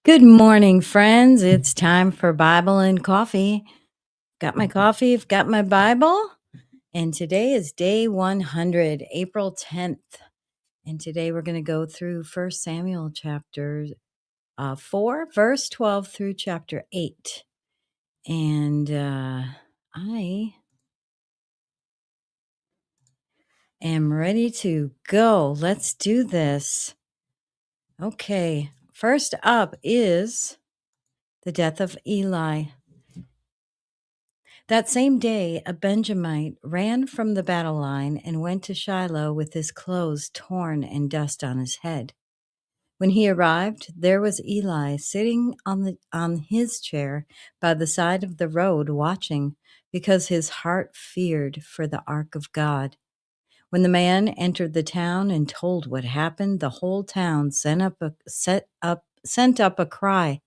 Good morning, friends. It's time for Bible and coffee. Got my coffee, I've got my Bible, and today is day 100, April 10th. And today we're going to go through 1 Samuel chapter 4, verse 12 through chapter 8. And I am ready to go. Let's do this. Okay, first up is the death of Eli. That same day, a Benjamite ran from the battle line and went to Shiloh with his clothes torn and dust on his head. When he arrived, there was Eli sitting on his chair by the side of the road watching, because his heart feared for the ark of God. When the man entered the town and told what happened, the whole town sent up a cry.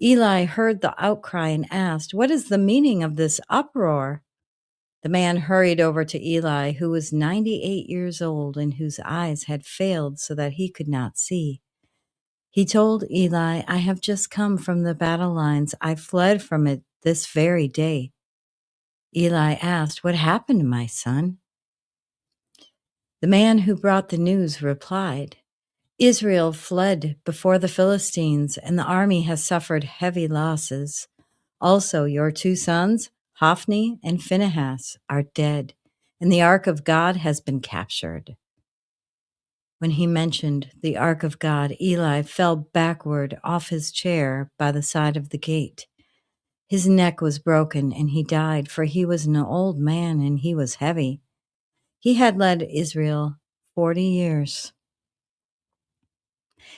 Eli heard the outcry and asked, "What is the meaning of this uproar?" The man hurried over to Eli, who was 98 years old and whose eyes had failed so that he could not see. He told Eli, "I have just come from the battle lines. I fled from it this very day." Eli asked, "What happened, my son?" The man who brought the news replied, "Israel fled before the Philistines, and the army has suffered heavy losses. Also, your two sons, Hophni and Phinehas, are dead, and the ark of God has been captured." When he mentioned the ark of God, Eli fell backward off his chair by the side of the gate. His neck was broken, and he died, for he was an old man and he was heavy. He had led Israel 40 years.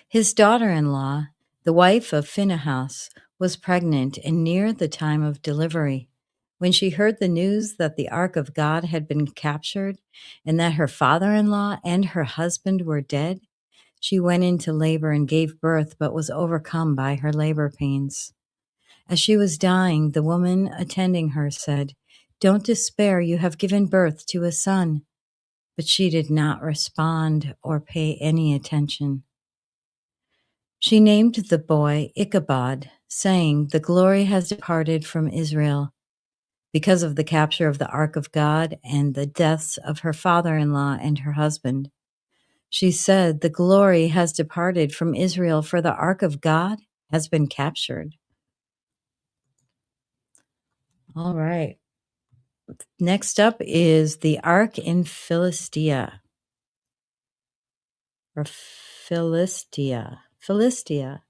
His daughter-in-law, the wife of Phinehas, was pregnant and near the time of delivery. When she heard the news that the ark of God had been captured and that her father-in-law and her husband were dead, she went into labor and gave birth, but was overcome by her labor pains. As she was dying, the woman attending her said, "Don't despair, you have given birth to a son." But she did not respond or pay any attention. She named the boy Ichabod, saying, "The glory has departed from Israel." Because of the capture of the ark of God and the deaths of her father-in-law and her husband. She said, "The glory has departed from Israel, for the ark of God has been captured." All right. Next up is the ark in Philistia. Or Philistia. Philistia.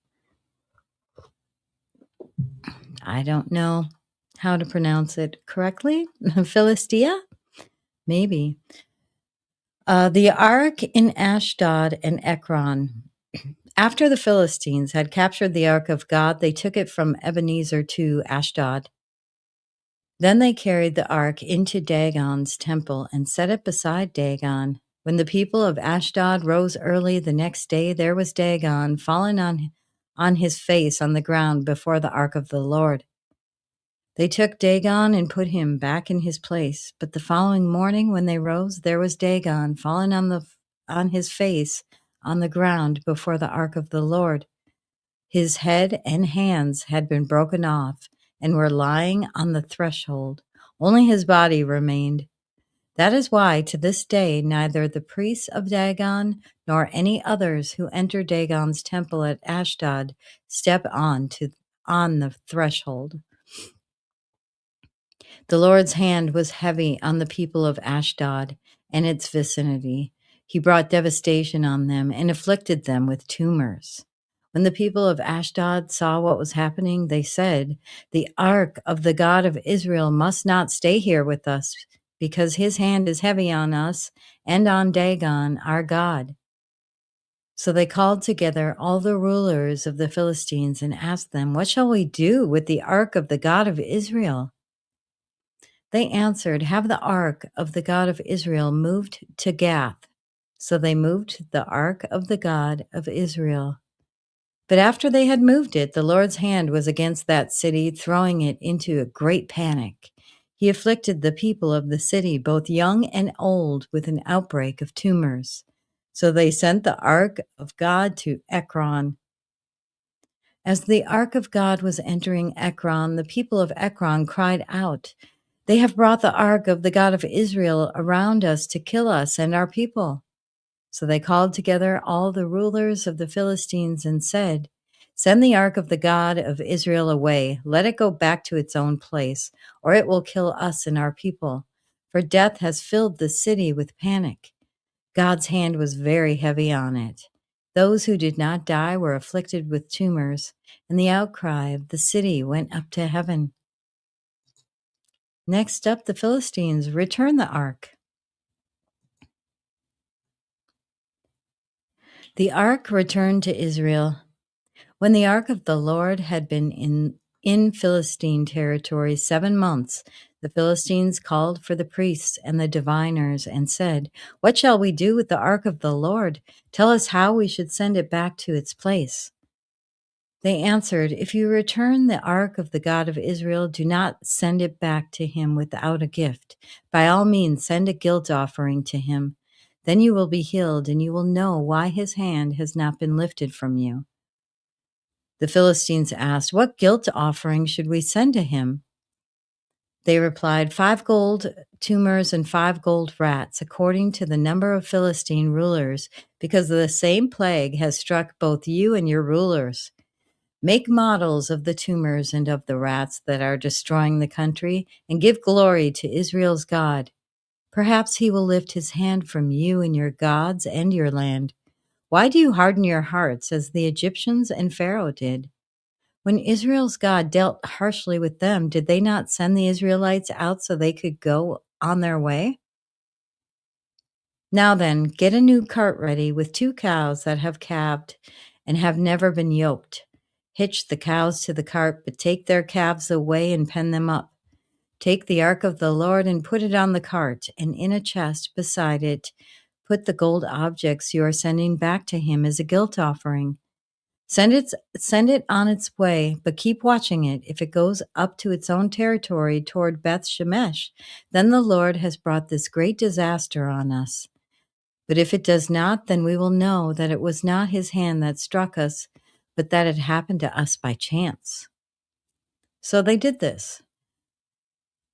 I don't know how to pronounce it correctly. Philistia? Maybe. The ark in Ashdod and Ekron. After the Philistines had captured the ark of God, they took it from Ebenezer to Ashdod. Then they carried the ark into Dagon's temple and set it beside Dagon. When the people of Ashdod rose early the next day, there was Dagon fallen on his face on the ground before the ark of the Lord. They took Dagon and put him back in his place. But the following morning, when they rose, there was Dagon fallen on his face on the ground before the ark of the Lord. His head and hands had been broken off and were lying on the threshold. Only his body remained. That is why, to this day, neither the priests of Dagon nor any others who enter Dagon's temple at Ashdod step on the threshold. The Lord's hand was heavy on the people of Ashdod and its vicinity. He brought devastation on them and afflicted them with tumors. When the people of Ashdod saw what was happening, they said, "The ark of the God of Israel must not stay here with us, because his hand is heavy on us and on Dagon, our God." So they called together all the rulers of the Philistines and asked them, "What shall we do with the ark of the God of Israel?" They answered, "Have the ark of the God of Israel moved to Gath." So they moved the ark of the God of Israel. But after they had moved it, the Lord's hand was against that city, throwing it into a great panic. He afflicted the people of the city, both young and old, with an outbreak of tumors. So they sent the ark of God to Ekron. As the ark of God was entering Ekron, the people of Ekron cried out, "They have brought the ark of the God of Israel around us to kill us and our people." So they called together all the rulers of the Philistines and said, "Send the ark of the God of Israel away. Let it go back to its own place, or it will kill us and our people. For death has filled the city with panic." God's hand was very heavy on it. Those who did not die were afflicted with tumors, and the outcry of the city went up to heaven. Next up, the Philistines returned the ark. The ark returned to Israel. When the ark of the Lord had been in Philistine territory 7 months, the Philistines called for the priests and the diviners and said, "What shall we do with the ark of the Lord? Tell us how we should send it back to its place." They answered, "If you return the ark of the God of Israel, do not send it back to him without a gift. By all means, send a guilt offering to him. Then you will be healed, and you will know why his hand has not been lifted from you." The Philistines asked, "What guilt offering should we send to him?" They replied, 5 gold tumors and 5 gold rats, according to the number of Philistine rulers, because the same plague has struck both you and your rulers. Make models of the tumors and of the rats that are destroying the country, and give glory to Israel's God. Perhaps he will lift his hand from you and your gods and your land. Why do you harden your hearts as the Egyptians and Pharaoh did? When Israel's God dealt harshly with them, did they not send the Israelites out so they could go on their way? Now then, get a new cart ready with 2 cows that have calved and have never been yoked. Hitch the cows to the cart, but take their calves away and pen them up. Take the ark of the Lord and put it on the cart, and in a chest beside it, put the gold objects you are sending back to him as a guilt offering. Send it on its way, but keep watching it. If it goes up to its own territory toward Beth Shemesh, then the Lord has brought this great disaster on us. But if it does not, then we will know that it was not his hand that struck us, but that it happened to us by chance. So they did this.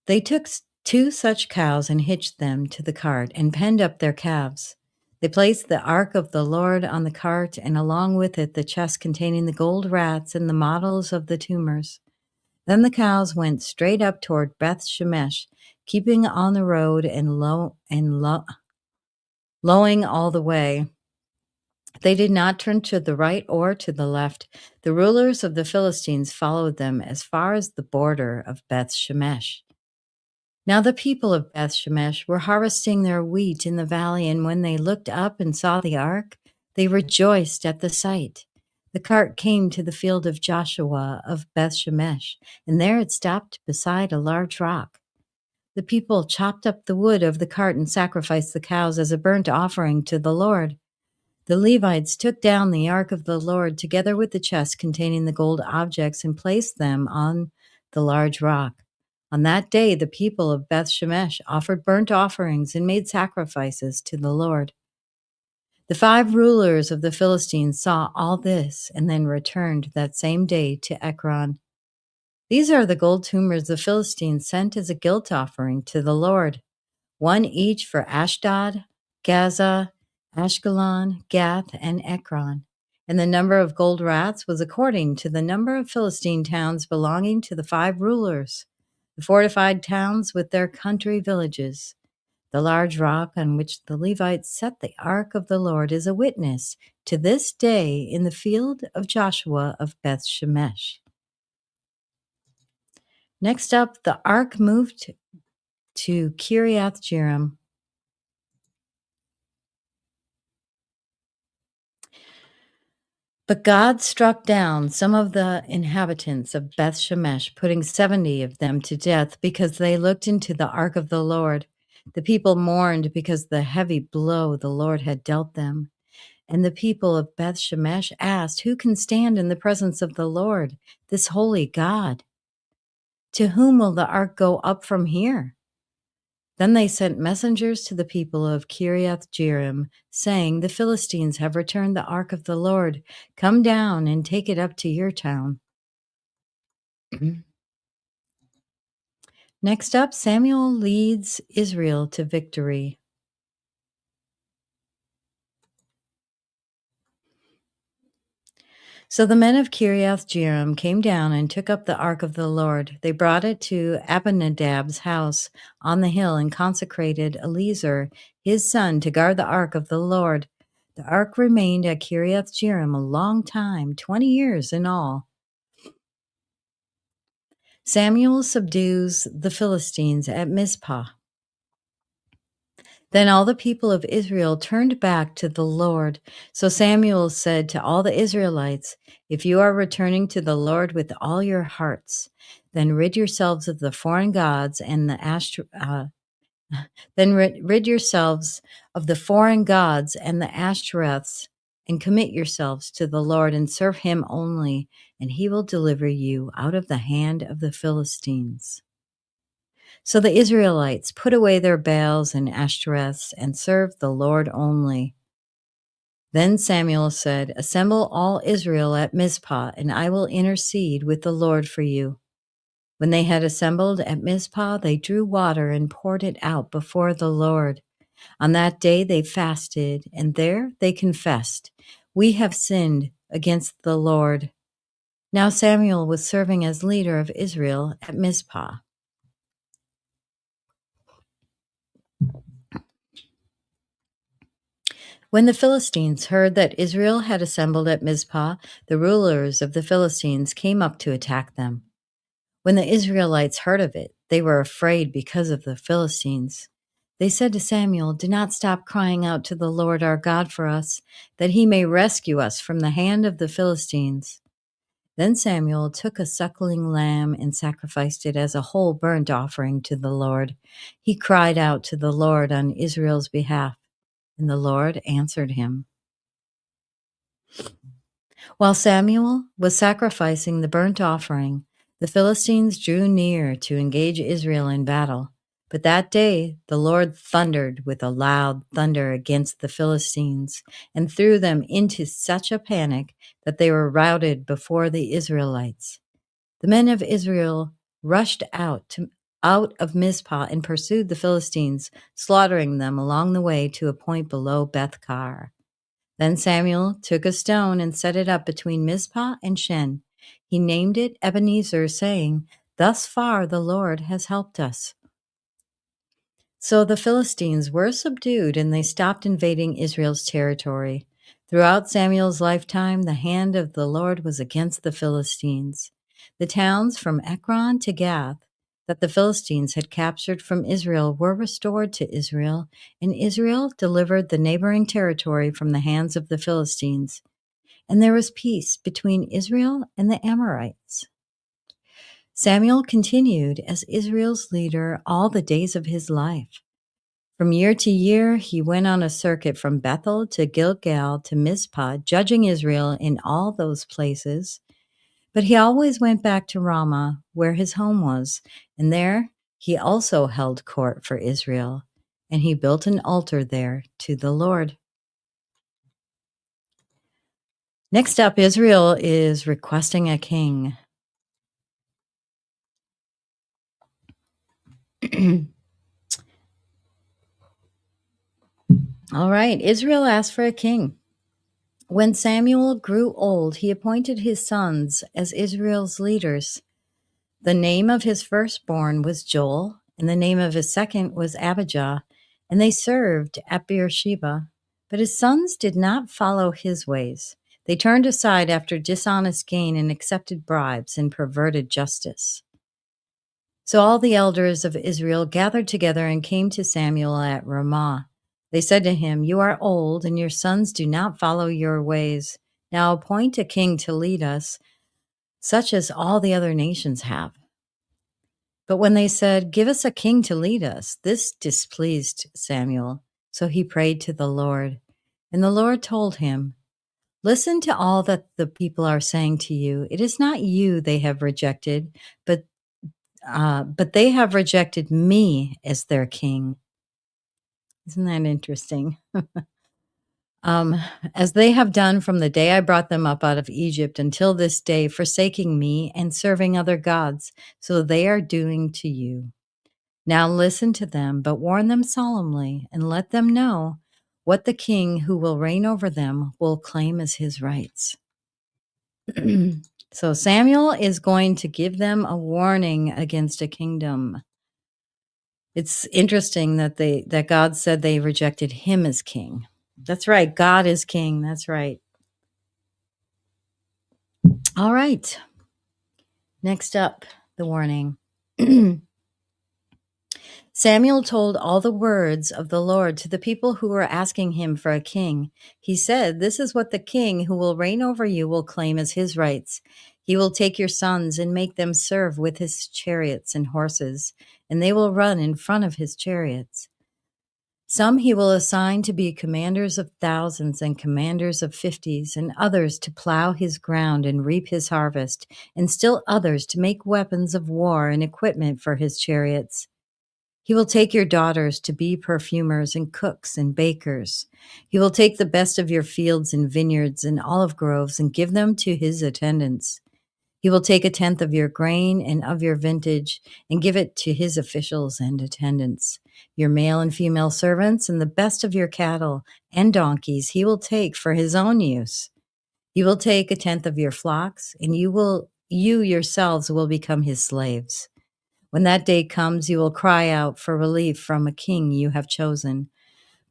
They took 2 such cows and hitched them to the cart and penned up their calves. They placed the ark of the Lord on the cart, and along with it the chest containing the gold rats and the models of the tumors. Then the cows went straight up toward Beth Shemesh, keeping on the road and lowing all the way. They did not turn to the right or to the left. The rulers of the Philistines followed them as far as the border of Beth Shemesh. Now the people of Beth Shemesh were harvesting their wheat in the valley, and when they looked up and saw the ark, they rejoiced at the sight. The cart came to the field of Joshua of Beth Shemesh, and there it stopped beside a large rock. The people chopped up the wood of the cart and sacrificed the cows as a burnt offering to the Lord. The Levites took down the ark of the Lord together with the chest containing the gold objects and placed them on the large rock. On that day, the people of Beth Shemesh offered burnt offerings and made sacrifices to the Lord. The 5 rulers of the Philistines saw all this and then returned that same day to Ekron. These are the gold tumors the Philistines sent as a guilt offering to the Lord, 1 each for Ashdod, Gaza, Ashkelon, Gath, and Ekron. And the number of gold rats was according to the number of Philistine towns belonging to the 5 rulers, the fortified towns with their country villages. The large rock on which the Levites set the ark of the Lord is a witness to this day in the field of Joshua of Beth Shemesh. Next up, the ark moved to Kiriath-Jearim. But God struck down some of the inhabitants of Beth Shemesh, putting 70 of them to death because they looked into the ark of the Lord. The people mourned because the heavy blow the Lord had dealt them. And the people of Beth Shemesh asked, "Who can stand in the presence of the Lord, this holy God? To whom will the ark go up from here?" Then they sent messengers to the people of Kiriath-Jearim, saying, "The Philistines have returned the ark of the Lord. Come down and take it up to your town." Next up, Samuel leads Israel to victory. So the men of Kiriath-Jearim came down and took up the ark of the Lord. They brought it to Abinadab's house on the hill and consecrated Eleazar, his son, to guard the ark of the Lord. The ark remained at Kiriath-Jearim a long time, 20 years in all. Samuel subdues the Philistines at Mizpah. Then all the people of Israel turned back to the Lord. So Samuel said to all the Israelites, "If you are returning to the Lord with all your hearts, then rid yourselves of the foreign gods and the rid yourselves of the foreign gods and the Ashtoreths, and commit yourselves to the Lord and serve him only, and he will deliver you out of the hand of the Philistines." So the Israelites put away their Baals and Ashtoreths and served the Lord only. Then Samuel said, "Assemble all Israel at Mizpah, and I will intercede with the Lord for you." When they had assembled at Mizpah, they drew water and poured it out before the Lord. On that day they fasted, and there they confessed, "We have sinned against the Lord." Now Samuel was serving as leader of Israel at Mizpah. When the Philistines heard that Israel had assembled at Mizpah, the rulers of the Philistines came up to attack them. When the Israelites heard of it, they were afraid because of the Philistines. They said to Samuel, "Do not stop crying out to the Lord our God for us, that he may rescue us from the hand of the Philistines." Then Samuel took a suckling lamb and sacrificed it as a whole burnt offering to the Lord. He cried out to the Lord on Israel's behalf, and the Lord answered him. While Samuel was sacrificing the burnt offering, the Philistines drew near to engage Israel in battle. But that day the Lord thundered with a loud thunder against the Philistines and threw them into such a panic that they were routed before the Israelites. The men of Israel rushed out of Mizpah and pursued the Philistines, slaughtering them along the way to a point below Beth-kar. Then Samuel took a stone and set it up between Mizpah and Shen. He named it Ebenezer, saying, "Thus far the Lord has helped us." So the Philistines were subdued, and they stopped invading Israel's territory. Throughout Samuel's lifetime, the hand of the Lord was against the Philistines. The towns from Ekron to Gath that the Philistines had captured from Israel were restored to Israel, and Israel delivered the neighboring territory from the hands of the Philistines. And there was peace between Israel and the Amorites. Samuel continued as Israel's leader all the days of his life. From year to year, he went on a circuit from Bethel to Gilgal to Mizpah, judging Israel in all those places. But he always went back to Ramah, where his home was, and there he also held court for Israel, and he built an altar there to the Lord. Next up, Israel is requesting a king. All right, Israel asked for a king. When Samuel grew old, he appointed his sons as Israel's leaders. The name of his firstborn was Joel, and the name of his second was Abijah, and they served at Beersheba. But his sons did not follow his ways. They turned aside after dishonest gain and accepted bribes and perverted justice. So all the elders of Israel gathered together and came to Samuel at Ramah. They said to him, "You are old, and your sons do not follow your ways. Now appoint a king to lead us, such as all the other nations have." But when they said, "Give us a king to lead us," this displeased Samuel. So he prayed to the Lord. And the Lord told him, "Listen to all that the people are saying to you. It is not you they have rejected, but but they have rejected me as their king. Isn't that interesting? um, as they have done from the day I brought them up out of Egypt until this day, forsaking me and serving other gods. So they are doing to you. Now listen to them, but warn them solemnly, and let them know what the king who will reign over them will claim as his rights. So Samuel is going to give them a warning against a kingdom. It's interesting that God said they rejected him as king. That's right. God is king. That's right. All right. Next up, the warning. Samuel told all the words of the Lord to the people who were asking him for a king. He said, "This is what the king who will reign over you will claim as his rights. He will take your sons and make them serve with his chariots and horses, and they will run in front of his chariots. Some he will assign to be commanders of thousands and commanders of 50s, and others to plow his ground and reap his harvest, and still others to make weapons of war and equipment for his chariots. He will take your daughters to be perfumers and cooks and bakers. He will take the best of your fields and vineyards and olive groves and give them to his attendants. He will take 1/10 of your grain and of your vintage and give it to his officials and attendants. Your male and female servants and the best of your cattle and donkeys he will take for his own use. He will take 1/10 of your flocks, and you yourselves will become his slaves. When that day comes, you will cry out for relief from a king you have chosen.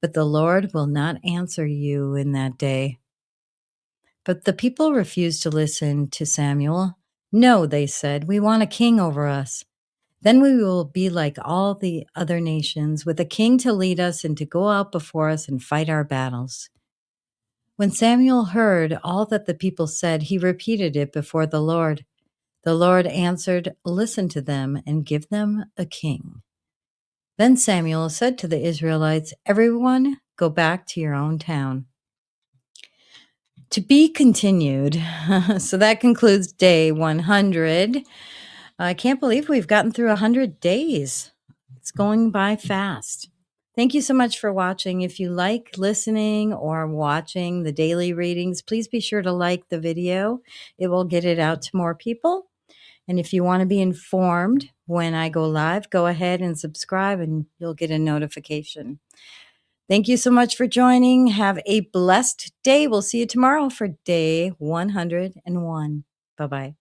But the Lord will not answer you in that day." But the people refused to listen to Samuel. "No," they said, "we want a king over us. Then we will be like all the other nations, with a king to lead us and to go out before us and fight our battles." When Samuel heard all that the people said, he repeated it before the Lord. The Lord answered, "Listen to them and give them a king." Then Samuel said to the Israelites, "Everyone, go back to your own town." To be continued. So that concludes day 100. I can't believe we've gotten through 100 days. It's going by fast. Thank you so much for watching. If you like listening or watching the daily readings, please be sure to like the video. It will get it out to more people. And if you want to be informed when I go live, go ahead and subscribe and you'll get a notification. Thank you so much for joining. Have a blessed day. We'll see you tomorrow for day 101. Bye-bye.